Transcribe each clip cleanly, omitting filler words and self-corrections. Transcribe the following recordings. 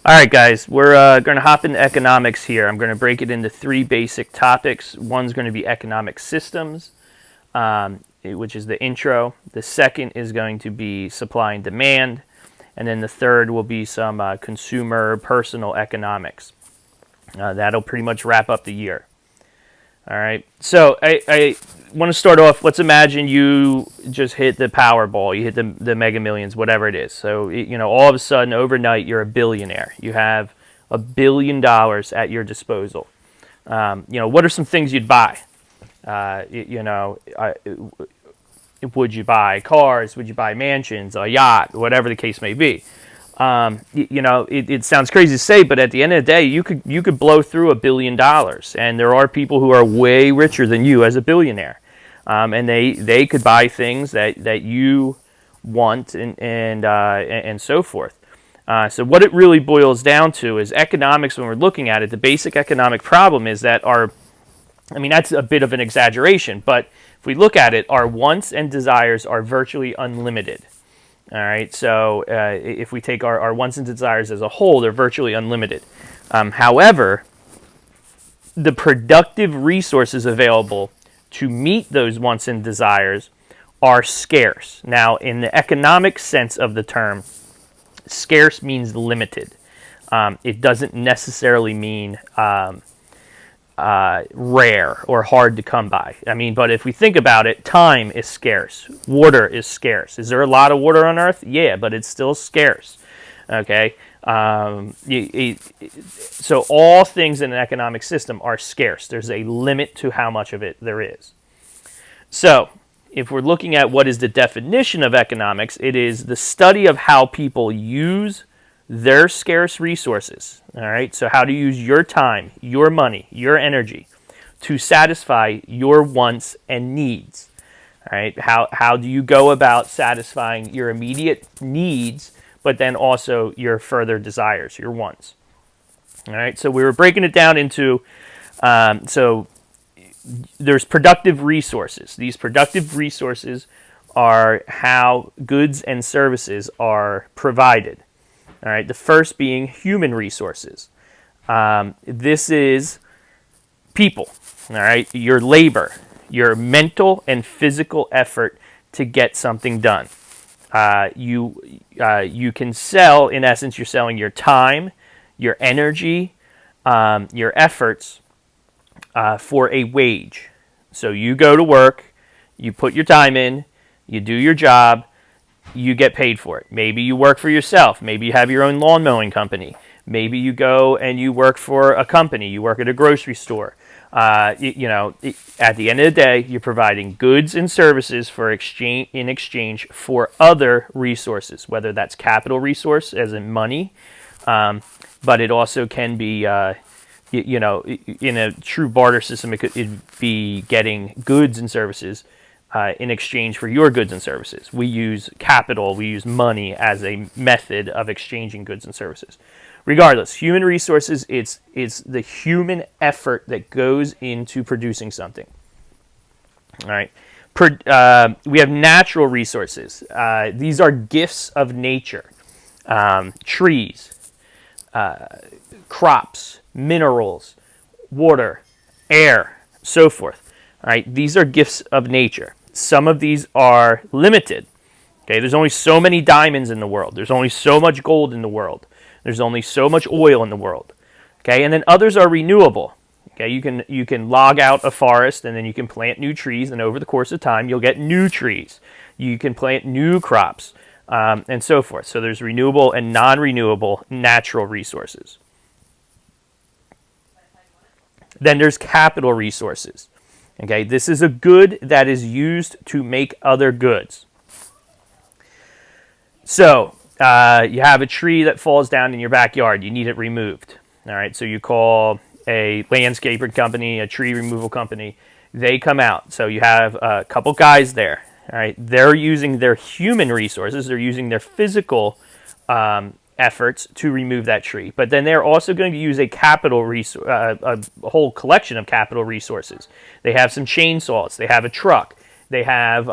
All right, guys, we're going to hop into economics here. I'm going to break it into three basic topics. One's going to be economic systems, which is the intro. The second is going to be supply and demand. And then the third will be some consumer personal economics. That'll pretty much wrap up the year. All right, so I want to start off. Let's imagine you just hit the Powerball, you hit the Mega Millions, whatever it is. So all of a sudden, overnight, you're a billionaire. You have $1 billion at your disposal. What are some things you'd buy? Would you buy cars? Would you buy mansions, a yacht, whatever the case may be? It sounds crazy to say, but at the end of the day, you could blow through $1 billion, and there are people who are way richer than you as a billionaire, and they could buy things that you want and so forth. So what it really boils down to is economics. When we're looking at it, the basic economic problem is that that's a bit of an exaggeration, but if we look at it, our wants and desires are virtually unlimited. All right, so if we take our wants and desires as a whole, they're virtually unlimited. However, the productive resources available to meet those wants and desires are scarce. Now, in the economic sense of the term, scarce means limited. It doesn't necessarily mean rare or hard to come by. But if we think about it, time is scarce. Water is scarce. Is there a lot of water on Earth? Yeah, but it's still scarce. Okay? So all things in an economic system are scarce. There's a limit to how much of it there is. So if we're looking at what is the definition of economics, it is the study of how people use their scarce resources. All right, so how to use your time, your money, your energy to satisfy your wants and needs. All right, how do you go about satisfying your immediate needs, but then also your further desires, your wants? All right, so we were breaking it down into so there's productive resources. These productive resources are how goods and services are provided. All right, the first being human resources. This is people, all right, your labor, your mental and physical effort to get something done. You can sell, in essence, you're selling your time, your energy, your efforts for a wage. So you go to work, you put your time in, you do your job, you get paid for it. Maybe you work for yourself. Maybe you have your own lawn mowing company. Maybe you go and you work for a company. You work at a grocery store. At the end of the day, you're providing goods and services in exchange for other resources, whether that's capital resource, as in money, but it also can be, in a true barter system, it'd be getting goods and services in exchange for your goods and services. We use capital, we use money as a method of exchanging goods and services. Regardless, human resources, it's the human effort that goes into producing something. All right. We have natural resources. These are gifts of nature. Trees, crops, minerals, water, air, so forth. All right. These are gifts of nature. Some of these are limited. Okay, there's only so many diamonds in the world. There's only so much gold in the world. There's only so much oil in the world. Okay, and then others are renewable. Okay, you can log out a forest and then you can plant new trees, and over the course of time you'll get new trees. You can plant new crops and so forth. So there's renewable and non-renewable natural resources. Then there's capital resources. Okay, this is a good that is used to make other goods. So you have a tree that falls down in your backyard. You need it removed. All right, so you call a landscaper company, a tree removal company. They come out. So you have a couple guys there. All right, they're using their human resources. They're using their physical efforts to remove that tree. But then they're also going to use a whole collection of capital resources. They have some chainsaws. They have a truck. They have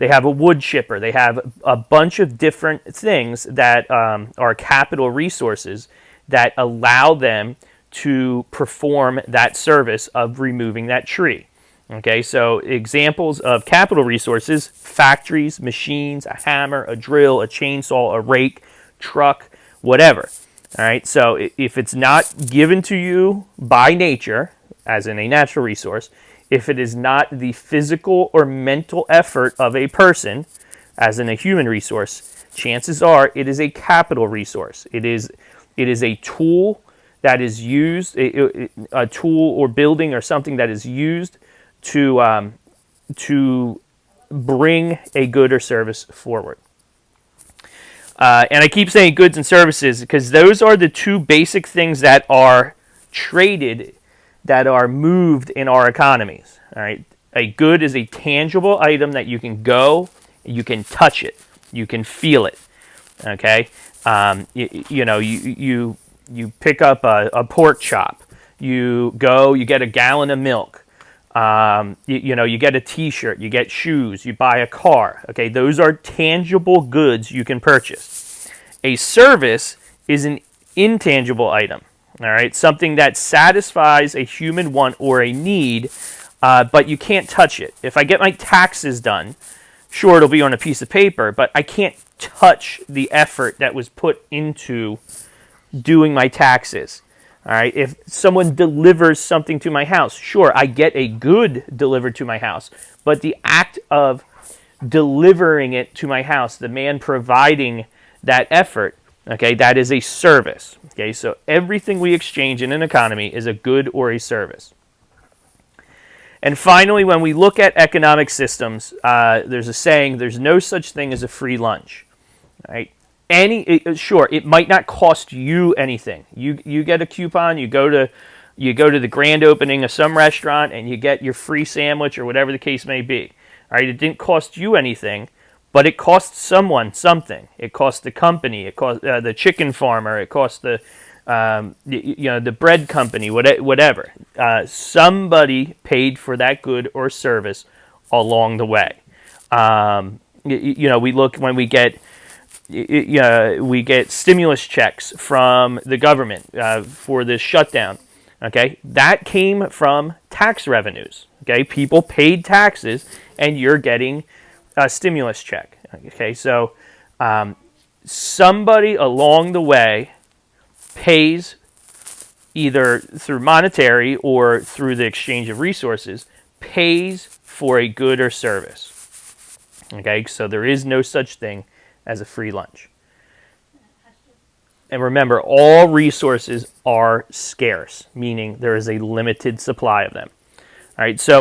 They have a wood chipper. They have a bunch of different things that are capital resources that allow them to perform that service of removing that tree. Okay, so examples of capital resources: factories, machines, a hammer, a drill, a chainsaw, a rake, truck, whatever. All right, so if it's not given to you by nature, as in a natural resource, if it is not the physical or mental effort of a person, as in a human resource, chances are it is a capital resource. It is a tool that is used, a tool or building or something that is used to bring a good or service forward. And I keep saying goods and services because those are the two basic things that are traded, that are moved in our economies. All right, a good is a tangible item that you can go, you can touch it, you can feel it. Okay, you pick up a pork chop, you go, you get a gallon of milk. You get a T-shirt, you get shoes, you buy a car. Okay, those are tangible goods you can purchase. A service is an intangible item. All right, something that satisfies a human want or a need, but you can't touch it. If I get my taxes done, sure, it'll be on a piece of paper, but I can't touch the effort that was put into doing my taxes. All right, if someone delivers something to my house, sure, I get a good delivered to my house, but the act of delivering it to my house, the man providing that effort, okay, that is a service. Okay, so everything we exchange in an economy is a good or a service. And finally, when we look at economic systems, there's a saying: there's no such thing as a free lunch. All right. Sure, it might not cost you anything. You get a coupon, you go to the grand opening of some restaurant and you get your free sandwich or whatever the case may be. All right, it didn't cost you anything, but it cost someone something. It cost the company, it cost the chicken farmer, it cost the bread company, whatever. Somebody paid for that good or service along the way. We look when we get stimulus checks from the government for this shutdown. Okay, that came from tax revenues. Okay, people paid taxes, and you're getting a stimulus check. Okay, so somebody along the way pays, either through monetary or through the exchange of resources, pays for a good or service. Okay, so there is no such thing as a free lunch. And remember, all resources are scarce, meaning there is a limited supply of them. All right, so